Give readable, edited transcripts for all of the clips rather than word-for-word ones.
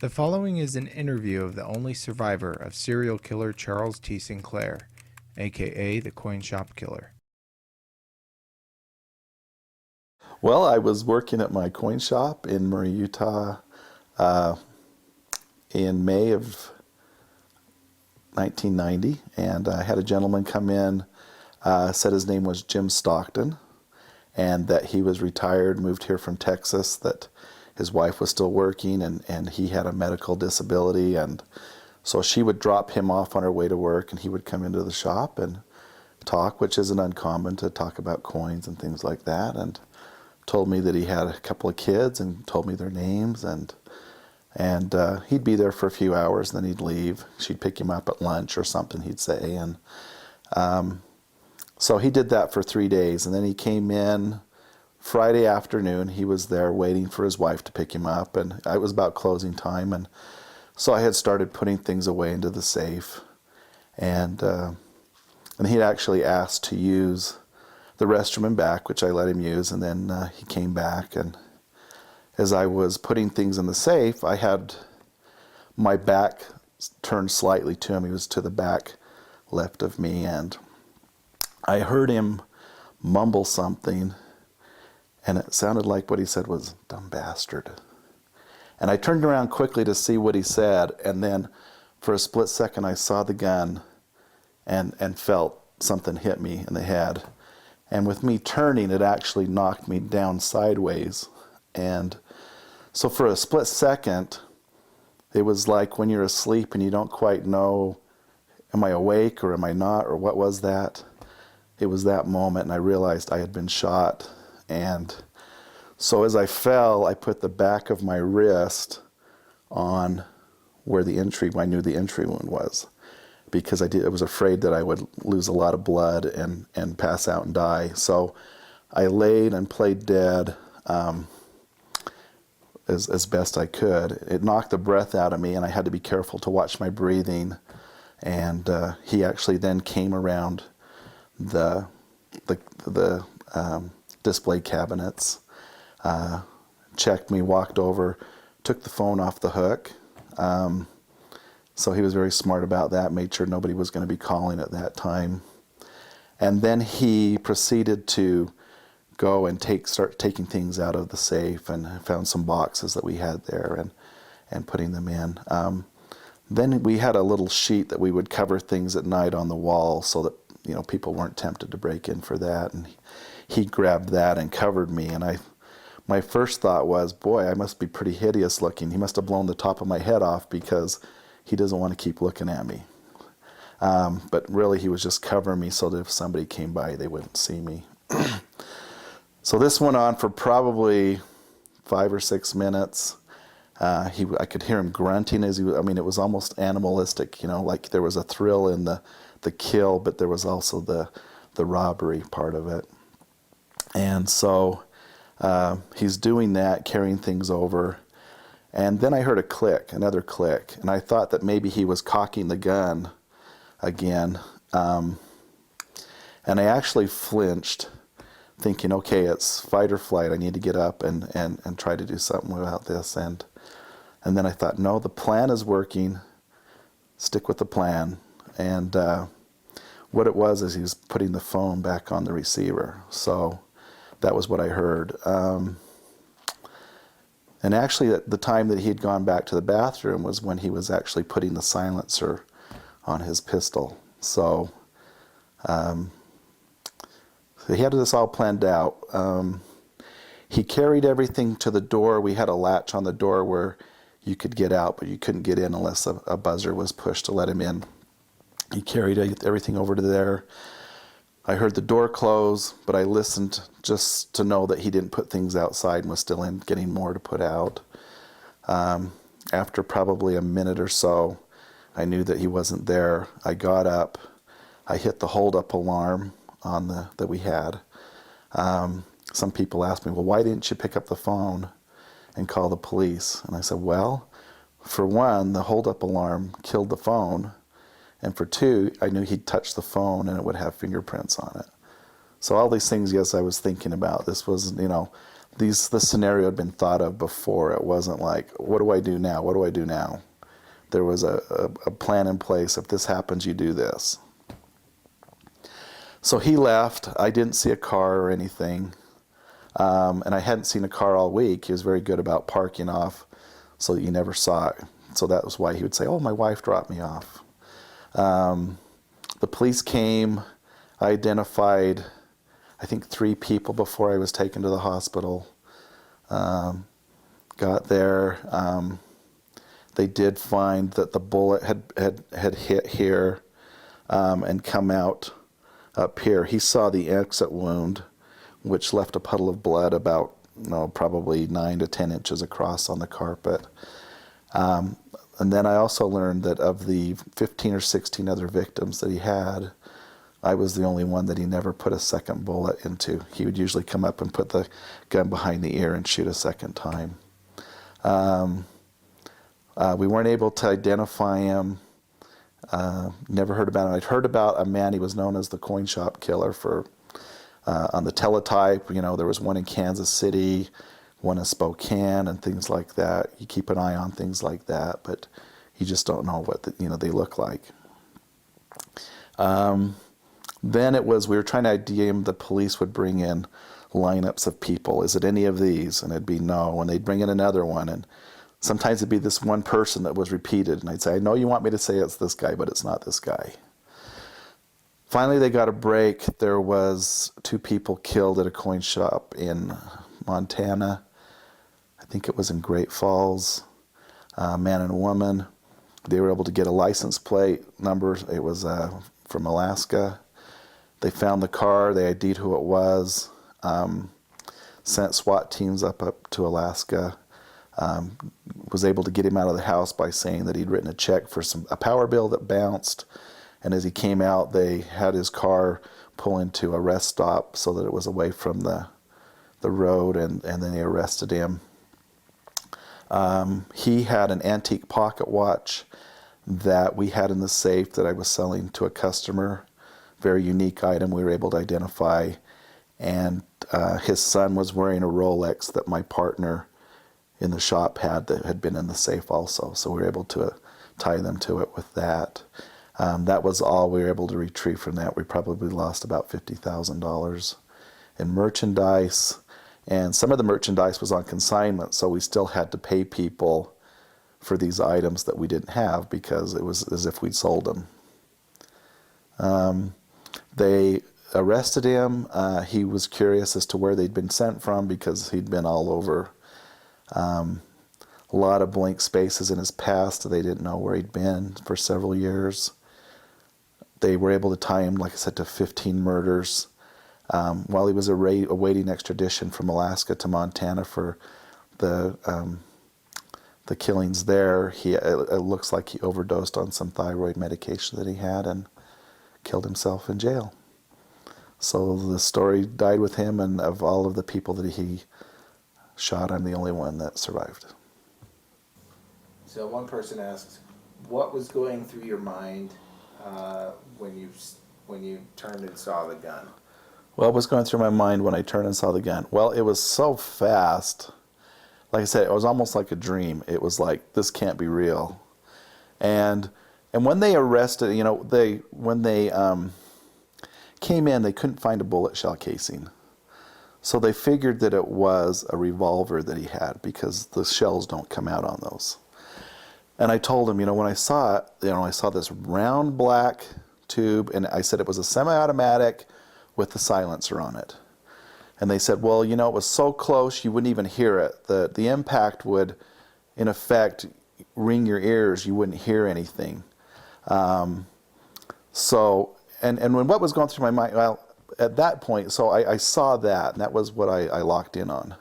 The following is an interview of the only survivor of serial killer Charles T. Sinclair, aka the Coin Shop Killer. Well, I was working at my coin shop in Murray, Utah, uh, in May of 1990, and I had a gentleman come in, said his name was Jim Stockton, and that he was retired, moved here from Texas, that his wife was still working, and he had a medical disability, and so she would drop him off on her way to work, and he would come into the shop and talk, which isn't uncommon to talk about coins and things like that, and told me that he had a couple of kids and told me their names, and he'd be there for a few hours and then he'd leave. She'd pick him up at lunch or something, he'd say, and so he did that for 3 days, and then he came in Friday afternoon. He was there waiting for his wife to pick him up, and it was about closing time, and so I had started putting things away into the safe, and he'd actually asked to use the restroom and back, which I let him use, and then he came back, and as I was putting things in the safe, I had my back turned slightly to him. He was to the back left of me, and I heard him mumble something, and it sounded like what he said was, "Dumb bastard." And I turned around quickly to see what he said, and then for a split second I saw the gun and felt something hit me in the head. And with me turning, it actually knocked me down sideways. And so for a split second, it was like when you're asleep and you don't quite know, am I awake or am I not, or what was that? It was that moment, and I realized I had been shot. And so as I fell, I put the back of my wrist on where I knew the entry wound was, because I was afraid that I would lose a lot of blood and pass out and die. So I laid and played dead as best I could. It knocked the breath out of me, and I had to be careful to watch my breathing. And he actually then came around the display cabinets, checked me, walked over, took the phone off the hook. So he was very smart about that, made sure nobody was going to be calling at that time. And then he proceeded to go and start taking things out of the safe, and found some boxes that we had there and putting them in. Then we had a little sheet that we would cover things at night on the wall so that people weren't tempted to break in for that. And he grabbed that and covered me, and my first thought was, boy, I must be pretty hideous looking. He must have blown the top of my head off because he doesn't want to keep looking at me. But really, he was just covering me so that if somebody came by, they wouldn't see me. So this went on for probably 5 or 6 minutes. I could hear him grunting as it was almost animalistic, like there was a thrill in the kill, but there was also the robbery part of it. And so he's doing that, carrying things over. And then I heard another click, and I thought that maybe he was cocking the gun again. And I actually flinched, thinking, okay, it's fight or flight. I need to get up and try to do something about this. And then I thought, no, the plan is working. Stick with the plan. And what it was is he was putting the phone back on the receiver. So that was what I heard. And actually, at the time that he had gone back to the bathroom was when he was actually putting the silencer on his pistol. So he had this all planned out. He carried everything to the door. We had a latch on the door where you could get out, but you couldn't get in unless a buzzer was pushed to let him in. He carried everything over to there. I heard the door close, but I listened just to know that he didn't put things outside and was still in getting more to put out. After probably a minute or so, I knew that he wasn't there. I got up. I hit the hold-up alarm that we had. Some people asked me, well, why didn't you pick up the phone and call the police? And I said, well, for one, the hold-up alarm killed the phone. And for two, I knew he'd touch the phone and it would have fingerprints on it. So all these things, yes, I was thinking about. This was, the scenario had been thought of before. It wasn't like, what do I do now? What do I do now? There was a plan in place. If this happens, you do this. So he left. I didn't see a car or anything. And I hadn't seen a car all week. He was very good about parking off so that you never saw it. So that was why he would say, oh, my wife dropped me off. The police came. I identified, I think, 3 people before I was taken to the hospital. Got there. They did find that the bullet had hit here and come out up here. He saw the exit wound, which left a puddle of blood about, probably 9 to 10 inches across on the carpet. And then I also learned that of the 15 or 16 other victims that he had, I was the only one that he never put a second bullet into. He would usually come up and put the gun behind the ear and shoot a second time. We weren't able to identify him. Never heard about him. I'd heard about a man, he was known as the coin shop killer on the teletype. There was one in Kansas City, one in Spokane, and things like that. You keep an eye on things like that, but you just don't know what they look like. Then it was, we were trying to ID him. The police would bring in lineups of people. Is it any of these? And it'd be no. And they'd bring in another one. And sometimes it'd be this one person that was repeated. And I'd say, I know you want me to say it's this guy, but it's not this guy. Finally, they got a break. There was 2 people killed at a coin shop in Montana. I think it was in Great Falls, a man and a woman. They were able to get a license plate number. It was from Alaska. They found the car. They ID'd who it was. Sent SWAT teams up to Alaska. Was able to get him out of the house by saying that he'd written a check for a power bill that bounced. And as he came out, they had his car pull into a rest stop so that it was away from the road, and then they arrested him. He had an antique pocket watch that we had in the safe that I was selling to a customer. Very unique item we were able to identify. And his son was wearing a Rolex that my partner in the shop had that had been in the safe also. So we were able to tie them to it with that. That was all we were able to retrieve from that. We probably lost about $50,000 in merchandise. And some of the merchandise was on consignment, so we still had to pay people for these items that we didn't have because it was as if we'd sold them. They arrested him. He was curious as to where they'd been sent from because he'd been all over. A lot of blank spaces in his past. They didn't know where he'd been for several years. They were able to tie him, like I said, to 15 murders. While he was awaiting extradition from Alaska to Montana for the killings there, it looks like he overdosed on some thyroid medication that he had and killed himself in jail. So the story died with him, and of all of the people that he shot, I'm the only one that survived. So one person asked, what was going through your mind when you turned and saw the gun? What was going through my mind when I turned and saw the gun? Well, it was so fast. Like I said, it was almost like a dream. It was like, this can't be real. And when they arrested, when they came in, they couldn't find a bullet shell casing. So they figured that it was a revolver that he had because the shells don't come out on those. And I told him, when I saw it, I saw this round black tube, and I said it was a semi-automatic with the silencer on it. And they said, well, it was so close you wouldn't even hear it. The impact would, in effect, ring your ears. You wouldn't hear anything. And when what was going through my mind, well, at that point, so I saw that, and that was what I locked in on.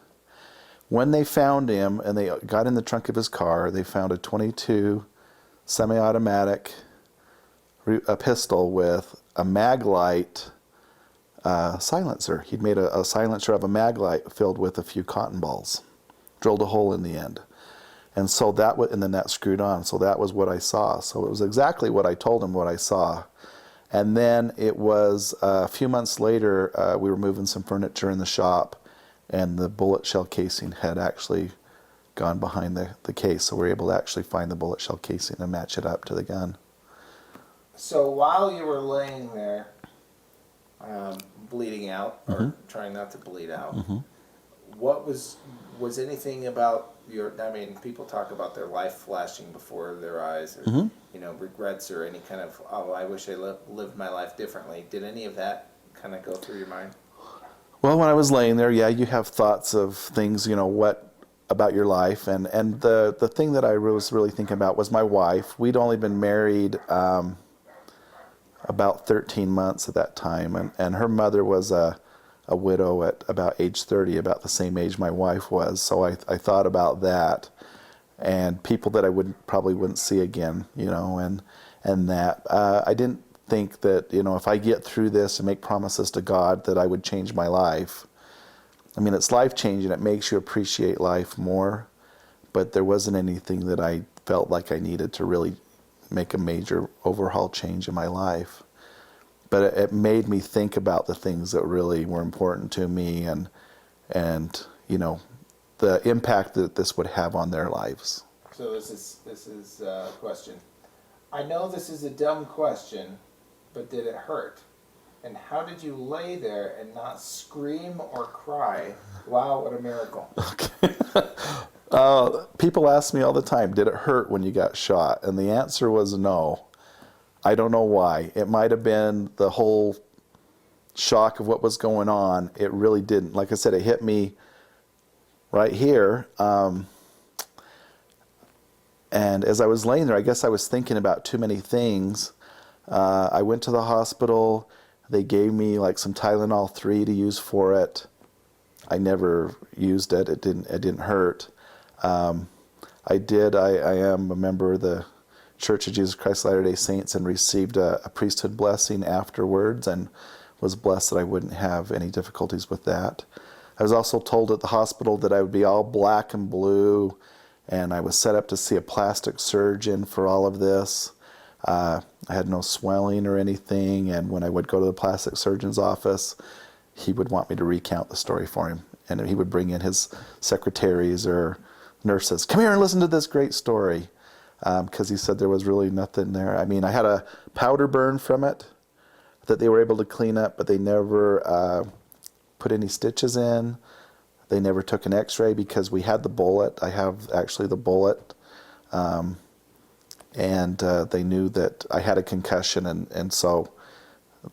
When they found him and they got in the trunk of his car, they found a .22 semi-automatic a pistol with a Maglite silencer. He'd made a silencer of a Maglite filled with a few cotton balls, drilled a hole in the end. And so and then that screwed on. So that was what I saw. So it was exactly what I told him what I saw. And then it was a few months later, we were moving some furniture in the shop, and the bullet shell casing had actually gone behind the case, so we were able to actually find the bullet shell casing and match it up to the gun. So while you were laying there, bleeding out, or trying not to bleed out, what was anything about I mean, people talk about their life flashing before their eyes, or, regrets, or any kind of, oh, I wish I lived my life differently. Did any of that kind of go through your mind? Well, when I was laying there, yeah, you have thoughts of things, what about your life, and the thing that I was really thinking about was my wife. We'd only been married about 13 months at that time, and her mother was a widow at about age 30, about the same age my wife was. So I thought about that, and people that I probably wouldn't see again, and that I didn't think that, if I get through this and make promises to God, that I would change my life. I mean, it's life-changing. It makes you appreciate life more, but there wasn't anything that I felt like I needed to really make a major overhaul change in my life. But it made me think about the things that really were important to me, and the impact that this would have on their lives. So this is a question. I know this is a dumb question, but did it hurt? And how did you lay there and not scream or cry? Wow, what a miracle. Okay. People ask me all the time, did it hurt when you got shot? And the answer was no. I don't know why. It might have been the whole shock of what was going on. It really didn't. Like I said, it hit me right here. And as I was laying there, I guess I was thinking about too many things. I went to the hospital. They gave me like some Tylenol 3 to use for it. I never used it. It didn't hurt. I am a member of the Church of Jesus Christ of Latter-day Saints, and received a priesthood blessing afterwards, and was blessed that I wouldn't have any difficulties with that. I was also told at the hospital that I would be all black and blue, and I was set up to see a plastic surgeon for all of this. I had no swelling or anything, and when I would go to the plastic surgeon's office, he would want me to recount the story for him, and he would bring in his secretaries or nurses. Come here and listen to this great story, because he said there was really nothing there. I mean, I had a powder burn from it that they were able to clean up, but they never put any stitches in. They never took an x-ray because we had the bullet. I have actually the bullet. And they knew that I had a concussion, and so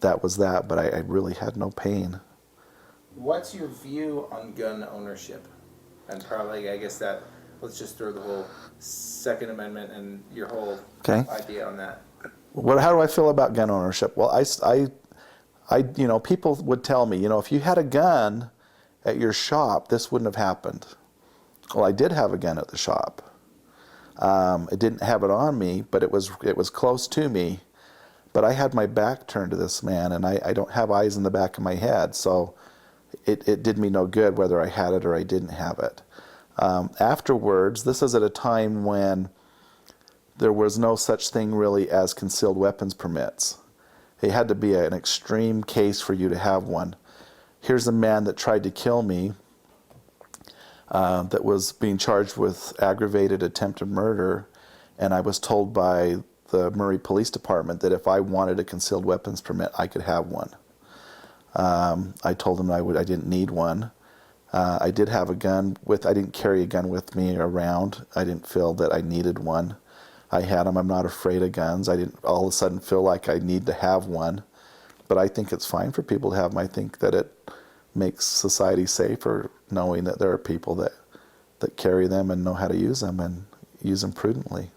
that was that, but I really had no pain. What's your view on gun ownership? And probably, I guess that, let's just throw the whole Second Amendment and your whole idea on that. How do I feel about gun ownership? Well, I people would tell me, if you had a gun at your shop, this wouldn't have happened. Well, I did have a gun at the shop. I didn't have it on me, but it was close to me. But I had my back turned to this man, and I don't have eyes in the back of my head, so it did me no good whether I had it or I didn't have it. Afterwards, this is at a time when there was no such thing really as concealed weapons permits. It had to be an extreme case for you to have one. Here's a man that tried to kill me, that was being charged with aggravated attempted murder, and I was told by the Murray Police Department that if I wanted a concealed weapons permit, I could have one. I told them I didn't need one. I did have a gun I didn't carry a gun with me around. I didn't feel that I needed one. I had them. I'm not afraid of guns. I didn't all of a sudden feel like I need to have one. But I think it's fine for people to have them. I think that it makes society safer knowing that there are people that carry them and know how to use them and use them prudently.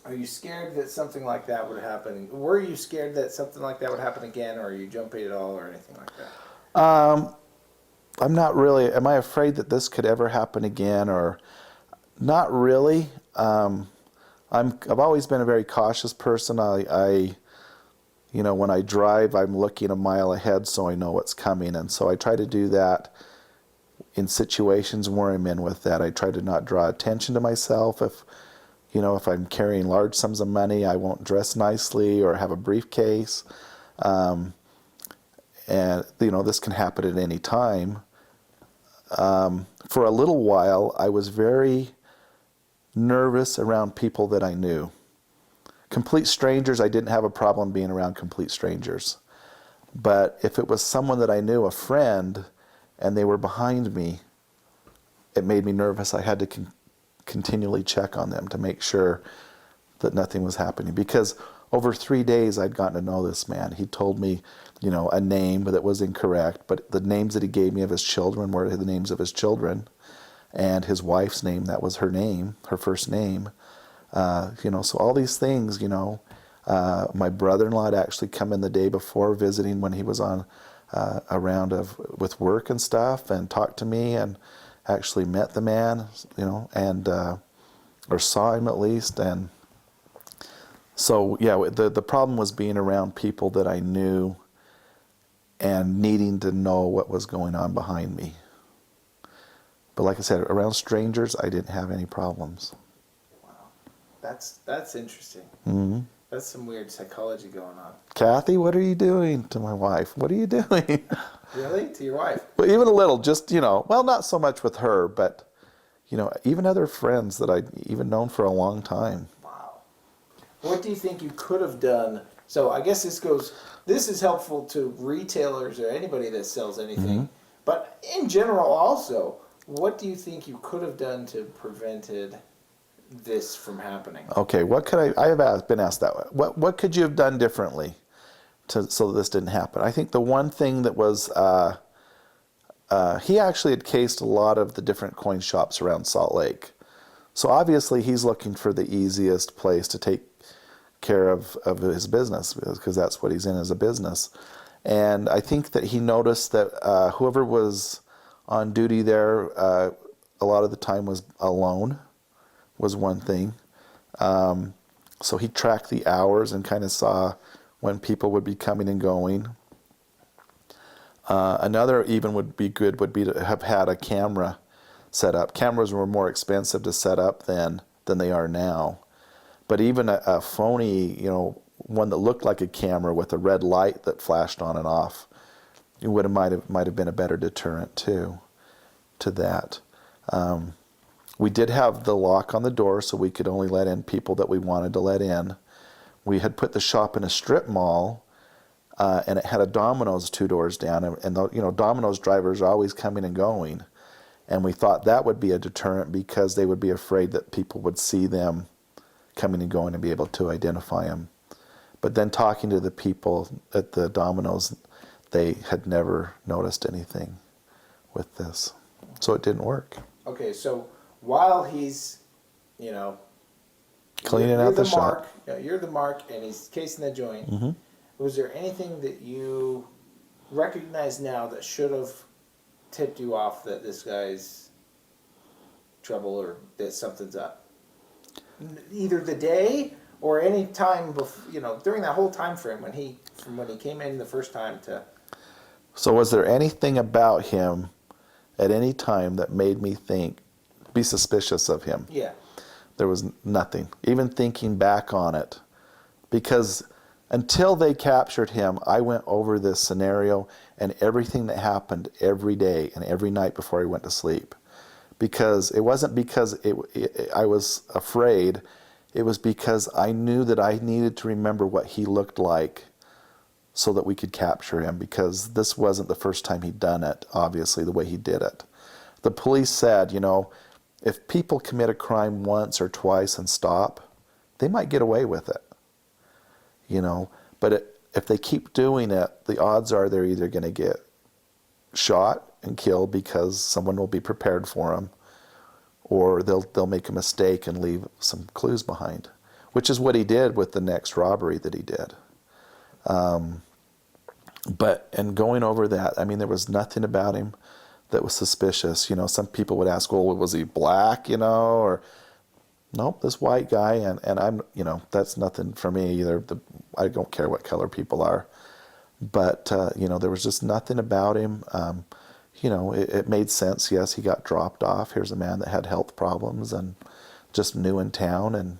Are you scared that something like that would happen? Were you scared that something like that would happen again, or are you jumping at all, or anything like that? I'm not really. Am I afraid that this could ever happen again, or not really? I've always been a very cautious person. When I drive, I'm looking a mile ahead so I know what's coming, and so I try to do that in situations where I'm in with that. I try to not draw attention to myself. If I'm carrying large sums of money, I won't dress nicely or have a briefcase. And this can happen at any time. for a little while, I was very nervous around people that I knew. Complete strangers, I didn't have a problem being around complete strangers. But if it was someone that I knew, a friend, and they were behind me, it made me nervous. I had to continually check on them to make sure that nothing was happening. Because over 3 days, I'd gotten to know this man. He told me, a name that was incorrect, but the names that he gave me of his children were the names of his children. And his wife's name, that was her name, her first name. So all these things, my brother-in-law had actually come in the day before visiting when he was on a round with work and stuff, and talked to me and actually met the man, and or saw him at least. And so, the problem was being around people that I knew and needing to know what was going on behind me. But like I said, around strangers, I didn't have any problems. Wow. That's interesting. Mm-hmm. That's some weird psychology going on. Kathy, what are you doing? To my wife, what are you doing? Really? To your wife? Well, even a little, just, well, not so much with her, but, even other friends that I'd even known for a long time. Wow. What do you think you could have done? So I guess this is helpful to retailers or anybody that sells anything. Mm-hmm. But in general also, what do you think you could have done to prevented this from happening? Okay, I have been asked that. What could you have done differently so that this didn't happen? I think the one thing that was, he actually had cased a lot of the different coin shops around Salt Lake. So obviously he's looking for the easiest place to take care of his business, because that's what he's in, as a business. And I think that he noticed that whoever was on duty there a lot of the time was alone, was one thing. So he tracked the hours and kind of saw when people would be coming and going. Another even would be to have had a camera set up. Cameras were more expensive to set up then than they are now. But even a phony, one that looked like a camera with a red light that flashed on and off, it might have been a better deterrent too to that. We did have the lock on the door, so we could only let in people that we wanted to let in. We had put the shop in a strip mall, and it had a Domino's 2 doors down, and Domino's drivers are always coming and going. And we thought that would be a deterrent, because they would be afraid that people would see them coming and going and be able to identify them. But then talking to the people at the Domino's, they had never noticed anything with this. So it didn't work. Okay, so while he's, cleaning out the shop. You're the mark, and he's casing the joint. Mm-hmm. Was there anything that you recognize now that should have tipped you off that this guy's trouble or that something's up? Either the day or any time before, during that whole time frame from when he came in the first time to. So was there anything about him at any time that made me be suspicious of him? Yeah. There was nothing, even thinking back on it, because until they captured him, I went over this scenario and everything that happened every day and every night before I went to sleep. Because it wasn't because I was afraid, it was because I knew that I needed to remember what he looked like so that we could capture him, because this wasn't the first time he'd done it, obviously, the way he did it. The police said, if people commit a crime once or twice and stop, they might get away with it. But if they keep doing it, the odds are they're either going to get shot and killed because someone will be prepared for them, or they'll make a mistake and leave some clues behind, which is what he did with the next robbery that he did. And going over that, there was nothing about him that was suspicious. Some people would ask, well, was he black, or nope, this white guy, and I'm, that's nothing for me either. I don't care what color people are, but there was just nothing about him. It made sense. Yes, he got dropped off. Here's a man that had health problems and just new in town, and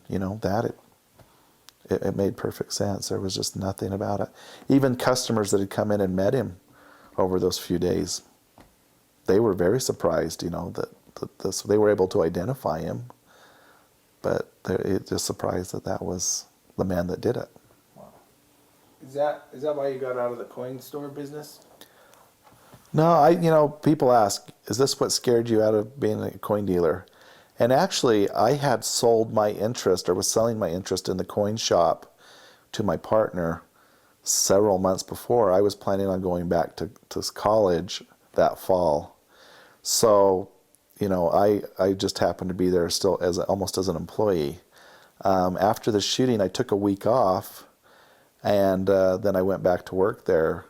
it made perfect sense. There was just nothing about it. Even customers that had come in and met him over those few days, they were very surprised, that this, they were able to identify him, but it just surprised that was the man that did it. Wow. Is that why you got out of the coin store business? No, people ask, is this what scared you out of being a coin dealer? And actually, I had sold my interest, or was selling my interest in the coin shop to my partner several months before. I was planning on going back to college that fall. So, I just happened to be there still almost as an employee. After the shooting, I took a week off, and then I went back to work there.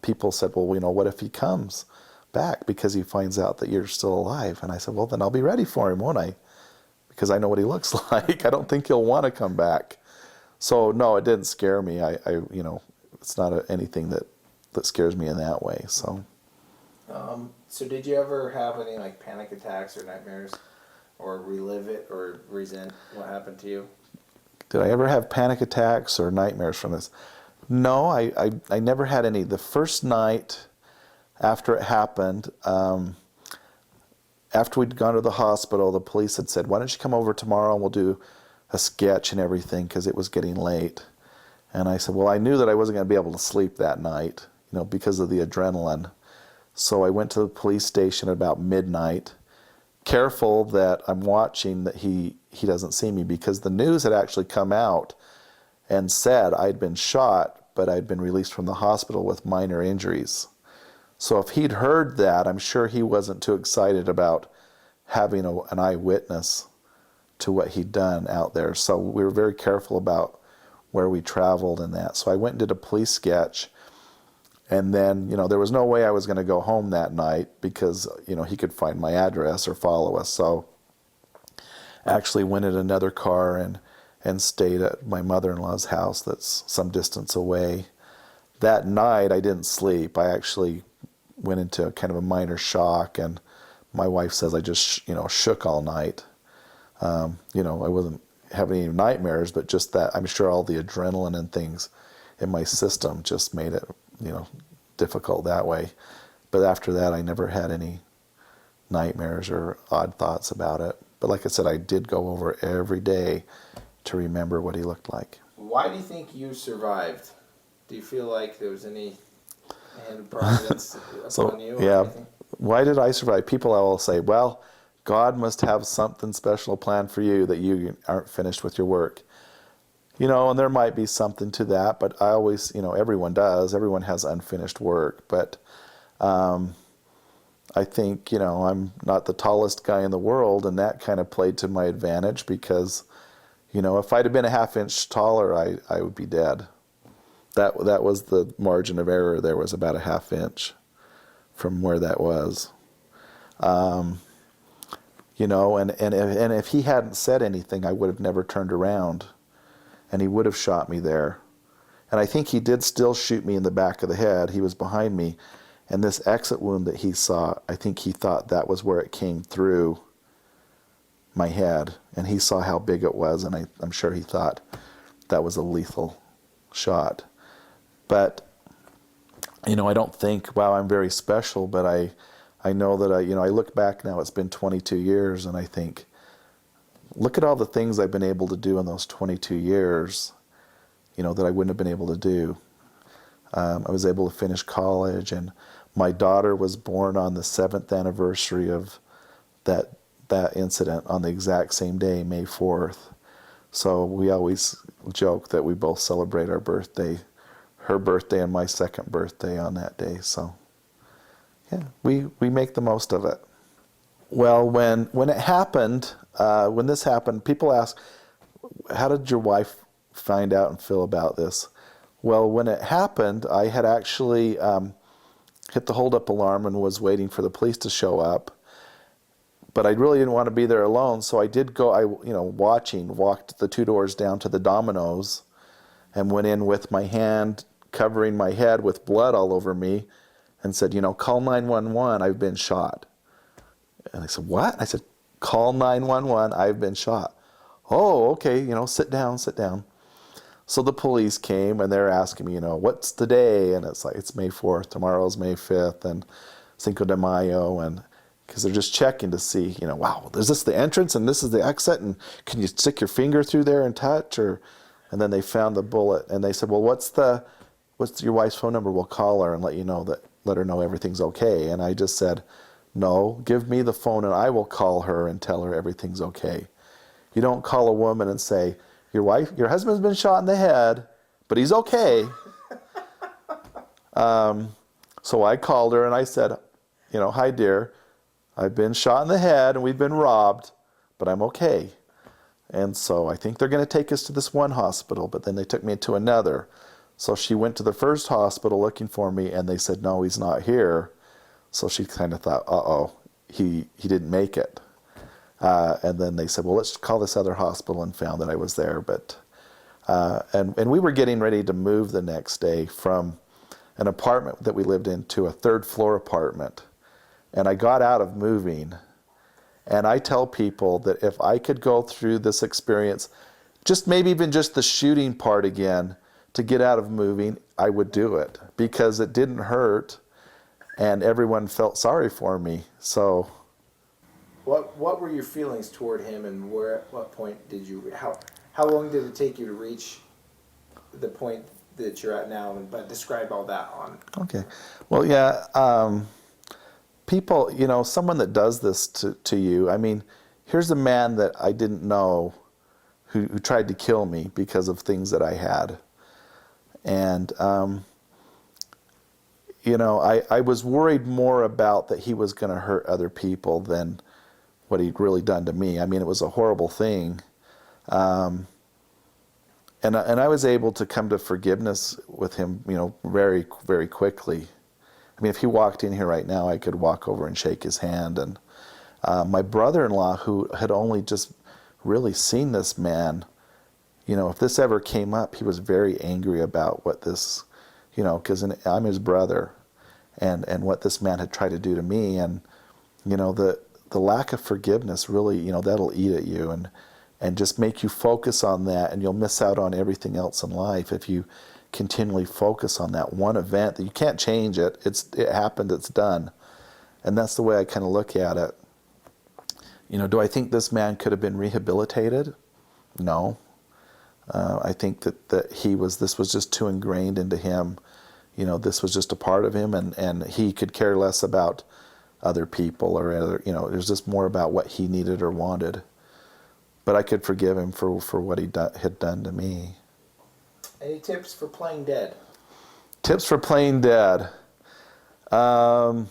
People said, well, what if he comes back because he finds out that you're still alive? And I said, well, then I'll be ready for him, won't I? Because I know what he looks like. I don't think he'll want to come back. So no, it didn't scare me. It's not anything that scares me in that way. So. So did you ever have any like panic attacks or nightmares, or relive it or resent what happened to you? Did I ever have panic attacks or nightmares from this? No, I never had any. The first night after it happened, after we'd gone to the hospital, the police had said, why don't you come over tomorrow and we'll do a sketch and everything, because it was getting late. And I said, well, I knew that I wasn't going to be able to sleep that night, because of the adrenaline. So I went to the police station at about midnight, careful that I'm watching that he doesn't see me, because the news had actually come out and said I'd been shot, but I'd been released from the hospital with minor injuries. So if he'd heard that, I'm sure he wasn't too excited about having an eyewitness to what he'd done out there. So we were very careful about where we traveled and that. So I went and did a police sketch, and then, there was no way I was going to go home that night because, he could find my address or follow us. So actually went in another car and stayed at my mother-in-law's house that's some distance away. That night I didn't sleep. I actually went into kind of a minor shock, and my wife says I just, shook all night. I wasn't having any nightmares, but just that I'm sure all the adrenaline and things in my system just made it, difficult that way. But after that, I never had any nightmares or odd thoughts about it. But like I said, I did go over every day to remember what he looked like. Why do you think you survived? Do you feel like there was any hand of providence upon you? Or yeah, anything? Why did I survive? People will say, well, God must have something special planned for you that you aren't finished with your work. And there might be something to that, but I always, everyone does. Everyone has unfinished work. But I think, I'm not the tallest guy in the world, and that kind of played to my advantage because, if I'd have been a half-inch taller, I would be dead. That was the margin of error. There was about a half-inch from where that was. And if he hadn't said anything, I would have never turned around, and he would have shot me there. And I think he did still shoot me in the back of the head. He was behind me, and this exit wound that he saw, I think he thought that was where it came through my head, and he saw how big it was, and I'm sure he thought that was a lethal shot. But, I don't think, wow, I'm very special, but I know that I look back now, it's been 22 years, and I think, look at all the things I've been able to do in those 22 years, that I wouldn't have been able to do. I was able to finish college, and my daughter was born on the 7th anniversary of that incident on the exact same day, May 4th. So we always joke that we both celebrate our birthday, her birthday and my second birthday on that day. So yeah, we make the most of it. Well, when it happened, when this happened, people ask, how did your wife find out and feel about this? Well, when it happened, I had actually hit the hold-up alarm and was waiting for the police to show up. But I really didn't want to be there alone, so I did go, walked the 2 doors down to the Domino's and went in with my hand covering my head with blood all over me and said, call 911, I've been shot. And I said, what? I said, call 911, I've been shot. Oh, okay, sit down. So the police came and they're asking me, what's the day? And it's like, it's May 4th, tomorrow's May 5th. And Cinco de Mayo, and because they're just checking to see, wow, is this the entrance and this is the exit, and can you stick your finger through there and touch? And then they found the bullet, and they said, well, what's your wife's phone number? We'll call her and let her know everything's okay. And I just said, no, give me the phone and I will call her and tell her everything's okay. You don't call a woman and say, your husband's been shot in the head, but he's okay. So I called her and I said, hi dear, I've been shot in the head and we've been robbed, but I'm okay. And so I think they're going to take us to this one hospital, but then they took me to another. So she went to the first hospital looking for me, and they said, no, he's not here. So she kind of thought, uh-oh, he didn't make it. And then they said, well, let's call this other hospital, and found that I was there. But and we were getting ready to move the next day from an apartment that we lived in to a third-floor apartment. And I got out of moving. And I tell people that if I could go through this experience, just maybe even just the shooting part again, to get out of moving, I would do it, because it didn't hurt and everyone felt sorry for me. So what were your feelings toward him, and at what point did you, how long did it take you to reach the point that you're at now? But describe all that on. Okay. Well, yeah, people, someone that does this to you, I mean, here's a man that I didn't know who tried to kill me because of things that I had. And, I was worried more about that he was going to hurt other people than what he'd really done to me. I mean, it was a horrible thing. And I was able to come to forgiveness with him, very, very quickly. I mean, if he walked in here right now, I could walk over and shake his hand. And my brother-in-law, who had only just really seen this man, if this ever came up, he was very angry about what this, because I'm his brother, and what this man had tried to do to me. And, the lack of forgiveness really, that'll eat at you and just make you focus on that, and you'll miss out on everything else in life if you continually focus on that one event that you can't change it. It happened, it's done. And that's the way I kind of look at it. Do I think this man could have been rehabilitated? No. I think that this was just too ingrained into him. This was just a part of him, and he could care less about other people or other, it was just more about what he needed or wanted. But I could forgive him for what he had done to me. Any tips for playing dead? Tips for playing dead. Try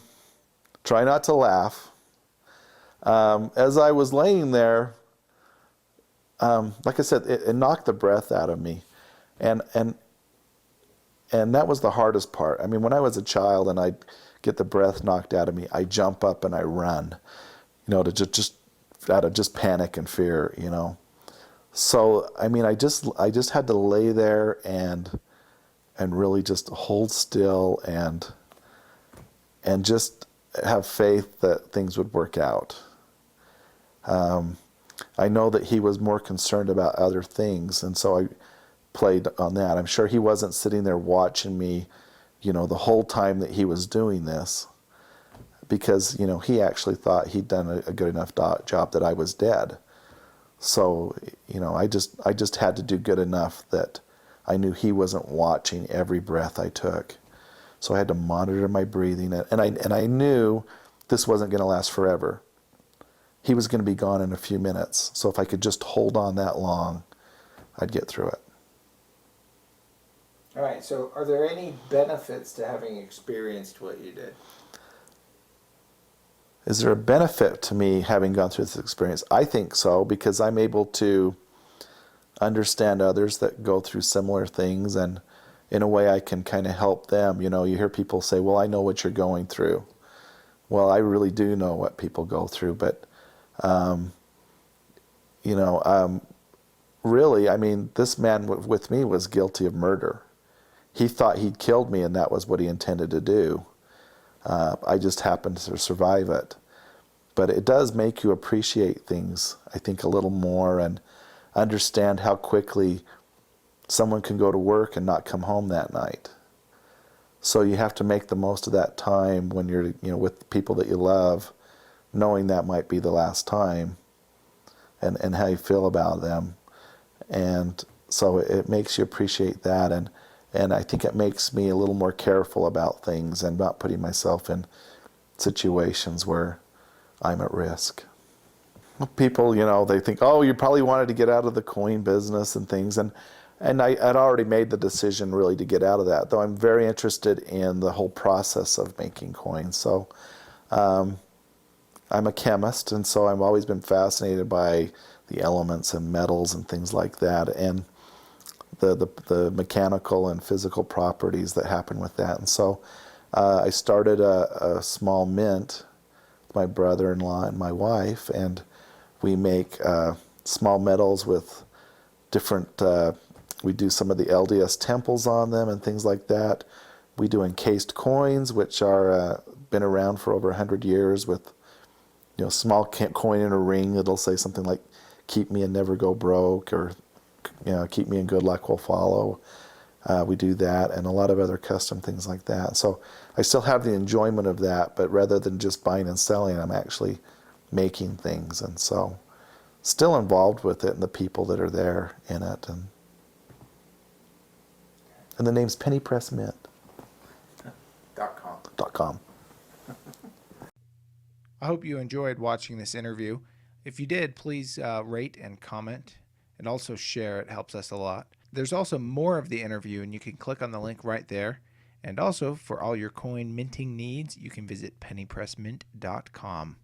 not to laugh. As I was laying there, like I said, it knocked the breath out of me. And that was the hardest part. I mean, when I was a child and I'd get the breath knocked out of me, I jump up and I run, to just out of just panic and fear, So, I mean, I just had to lay there and really just hold still and just have faith that things would work out. I know that he was more concerned about other things, and so I played on that. I'm sure he wasn't sitting there watching me, the whole time that he was doing this, because, he actually thought he'd done a good enough job that I was dead. So, I just had to do good enough that I knew he wasn't watching every breath I took. So I had to monitor my breathing, and I knew this wasn't going to last forever. He was going to be gone in a few minutes. So if I could just hold on that long, I'd get through it. All right, so are there any benefits to having experienced what you did? Is there a benefit to me having gone through this experience? I think so, because I'm able to understand others that go through similar things, and in a way I can kind of help them. You hear people say, well, I know what you're going through. Well, I really do know what people go through, but really, I mean, this man with me was guilty of murder. He thought he'd killed me, and that was what he intended to do. I just happened to survive it. But it does make you appreciate things, I think, a little more, and understand how quickly someone can go to work and not come home that night. So you have to make the most of that time when you're, with the people that you love, knowing that might be the last time, and how you feel about them. And so it makes you appreciate that, and I think it makes me a little more careful about things and not putting myself in situations where I'm at risk. People, they think, oh, you probably wanted to get out of the coin business and things, and I'd already made the decision really to get out of that, though I'm very interested in the whole process of making coins. So I'm a chemist, and so I've always been fascinated by the elements and metals and things like that, and the mechanical and physical properties that happen with that. And so I started a small mint with my brother-in-law and my wife, and we make small metals with different, we do some of the LDS temples on them and things like that. We do encased coins, which are been around for over 100 years with, small coin in a ring that'll say something like, keep me and never go broke, or, keep me and good luck will follow. We do that, and a lot of other custom things like that. So I still have the enjoyment of that, but rather than just buying and selling, I'm actually making things. And so still involved with it and the people that are there in it. And the name's pennypressmint.com. I hope you enjoyed watching this interview. If you did, please rate and comment, and also share. It helps us a lot. There's also more of the interview, and you can click on the link right there. And also, for all your coin minting needs, you can visit pennypressmint.com.